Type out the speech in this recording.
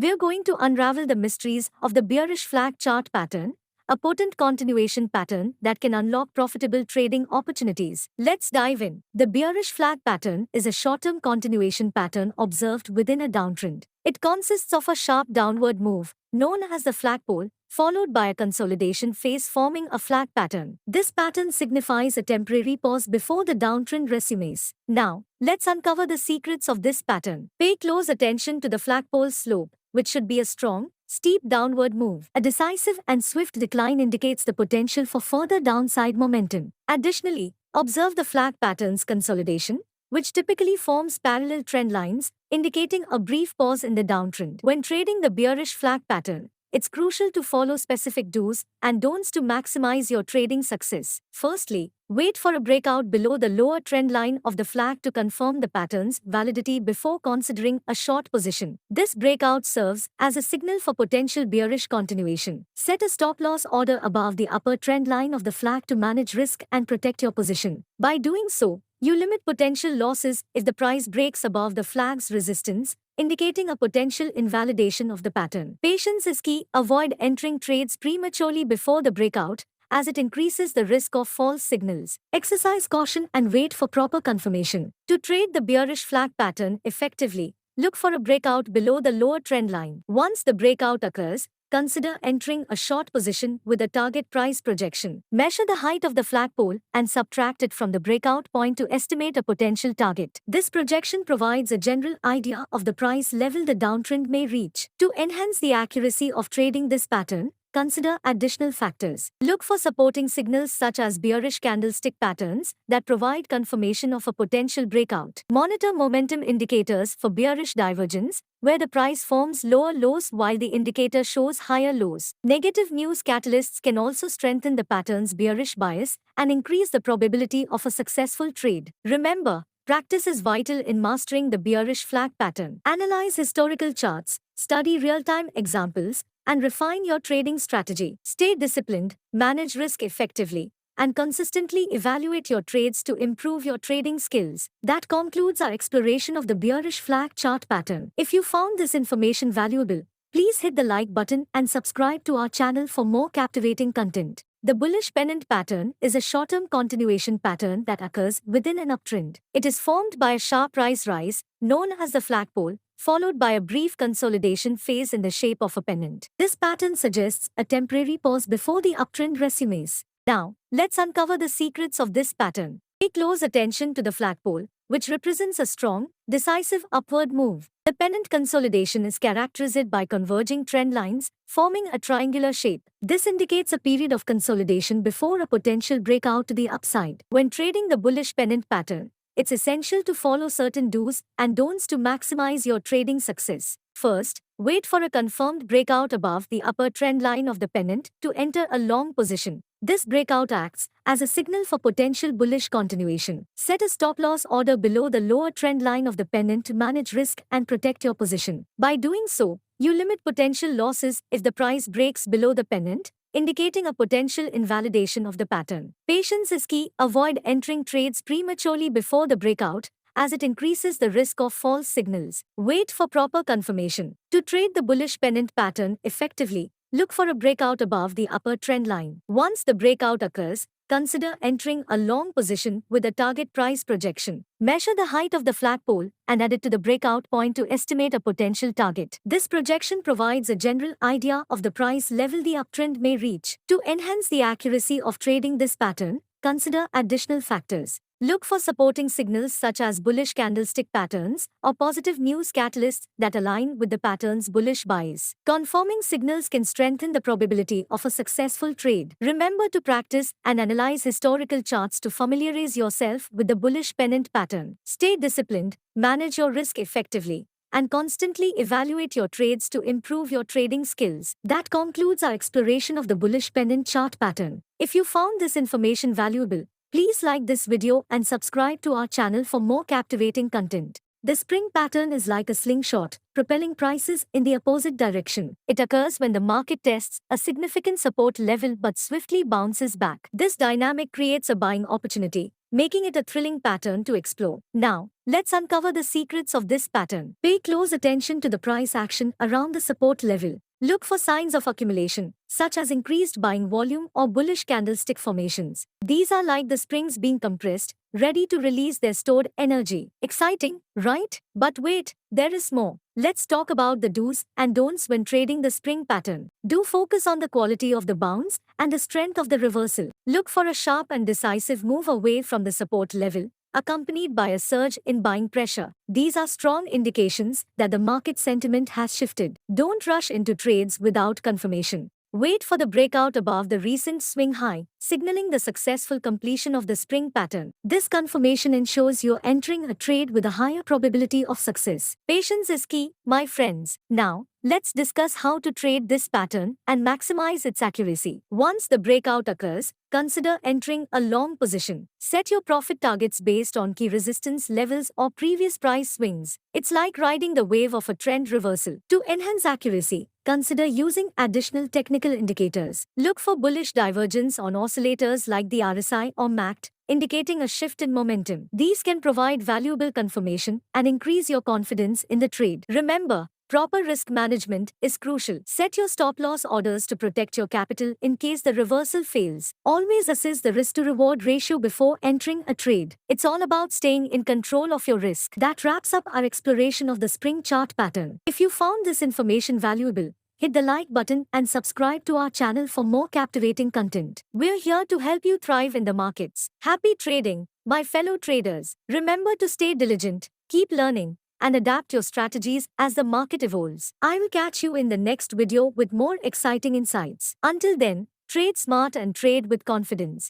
we're going to unravel the mysteries of the bearish flag chart pattern, a potent continuation pattern that can unlock profitable trading opportunities. Let's dive in. The bearish flag pattern is a short-term continuation pattern observed within a downtrend. It consists of a sharp downward move, known as the flagpole, followed by a consolidation phase forming a flag pattern. This pattern signifies a temporary pause before the downtrend resumes. Now, let's uncover the secrets of this pattern. Pay close attention to the flagpole's slope, which should be a strong, steep downward move. A decisive and swift decline indicates the potential for further downside momentum. Additionally, observe the flag pattern's consolidation, which typically forms parallel trend lines, indicating a brief pause in the downtrend. When trading the bearish flag pattern, it's crucial to follow specific do's and don'ts to maximize your trading success. Firstly, wait for a breakout below the lower trend line of the flag to confirm the pattern's validity before considering a short position. This breakout serves as a signal for potential bearish continuation. Set a stop-loss order above the upper trend line of the flag to manage risk and protect your position. By doing so, you limit potential losses if the price breaks above the flag's resistance, indicating a potential invalidation of the pattern. Patience is key. Avoid entering trades prematurely before the breakout, as it increases the risk of false signals. Exercise caution and wait for proper confirmation. To trade the bearish flag pattern effectively, look for a breakout below the lower trend line. Once the breakout occurs, consider entering a short position with a target price projection. Measure the height of the flagpole and subtract it from the breakout point to estimate a potential target. This projection provides a general idea of the price level the downtrend may reach. To enhance the accuracy of trading this pattern, consider additional factors. Look for supporting signals such as bearish candlestick patterns that provide confirmation of a potential breakout. Monitor momentum indicators for bearish divergence, where the price forms lower lows while the indicator shows higher lows. Negative news catalysts can also strengthen the pattern's bearish bias and increase the probability of a successful trade. Remember, practice is vital in mastering the bearish flag pattern. Analyze historical charts, study real-time examples, and refine your trading strategy. Stay disciplined, manage risk effectively, and consistently evaluate your trades to improve your trading skills. That concludes our exploration of the bearish flag chart pattern. If you found this information valuable, please hit the like button and subscribe to our channel for more captivating content. The bullish pennant pattern is a short-term continuation pattern that occurs within an uptrend. It is formed by a sharp price rise, known as the flagpole, followed by a brief consolidation phase in the shape of a pennant. This pattern suggests a temporary pause before the uptrend resumes. Now, let's uncover the secrets of this pattern. Pay close attention to the flagpole, which represents a strong, decisive upward move. The pennant consolidation is characterized by converging trend lines, forming a triangular shape. This indicates a period of consolidation before a potential breakout to the upside. When trading the bullish pennant pattern, it's essential to follow certain do's and don'ts to maximize your trading success. First, wait for a confirmed breakout above the upper trend line of the pennant to enter a long position. This breakout acts as a signal for potential bullish continuation. Set a stop-loss order below the lower trend line of the pennant to manage risk and protect your position. By doing so, you limit potential losses if the price breaks below the pennant, indicating a potential invalidation of the pattern. Patience is key. Avoid entering trades prematurely before the breakout, as it increases the risk of false signals. Wait for proper confirmation. To trade the bullish pennant pattern effectively, look for a breakout above the upper trend line. Once the breakout occurs, consider entering a long position with a target price projection. Measure the height of the flagpole and add it to the breakout point to estimate a potential target. This projection provides a general idea of the price level the uptrend may reach. To enhance the accuracy of trading this pattern, consider additional factors. Look for supporting signals such as bullish candlestick patterns or positive news catalysts that align with the pattern's bullish bias. Confirming signals can strengthen the probability of a successful trade. Remember to practice and analyze historical charts to familiarize yourself with the bullish pennant pattern. Stay disciplined, manage your risk effectively, and constantly evaluate your trades to improve your trading skills. That concludes our exploration of the bullish pennant chart pattern. If you found this information valuable, please like this video and subscribe to our channel for more captivating content. The spring pattern is like a slingshot, propelling prices in the opposite direction. It occurs when the market tests a significant support level but swiftly bounces back. This dynamic creates a buying opportunity, making it a thrilling pattern to explore. Now, let's uncover the secrets of this pattern. Pay close attention to the price action around the support level. Look for signs of accumulation, such as increased buying volume or bullish candlestick formations. These are like the springs being compressed, ready to release their stored energy. Exciting, right? But wait, there is more. Let's talk about the do's and don'ts when trading the spring pattern. Do focus on the quality of the bounce and the strength of the reversal. Look for a sharp and decisive move away from the support level, accompanied by a surge in buying pressure. These are strong indications that the market sentiment has shifted. Don't rush into trades without confirmation. Wait for the breakout above the recent swing high, signaling the successful completion of the spring pattern. This confirmation ensures you're entering a trade with a higher probability of success. Patience is key, my friends. Now, let's discuss how to trade this pattern and maximize its accuracy. Once the breakout occurs, consider entering a long position. Set your profit targets based on key resistance levels or previous price swings. It's like riding the wave of a trend reversal. To enhance accuracy, consider using additional technical indicators. Look for bullish divergence on oscillators like the RSI or MACD, indicating a shift in momentum. These can provide valuable confirmation and increase your confidence in the trade. Remember, proper risk management is crucial. Set your stop-loss orders to protect your capital in case the reversal fails. Always assess the risk-to-reward ratio before entering a trade. It's all about staying in control of your risk. That wraps up our exploration of the spring chart pattern. If you found this information valuable, hit the like button and subscribe to our channel for more captivating content. We're here to help you thrive in the markets. Happy trading, my fellow traders. Remember to stay diligent, keep learning, and adapt your strategies as the market evolves. I will catch you in the next video with more exciting insights. Until then, trade smart and trade with confidence.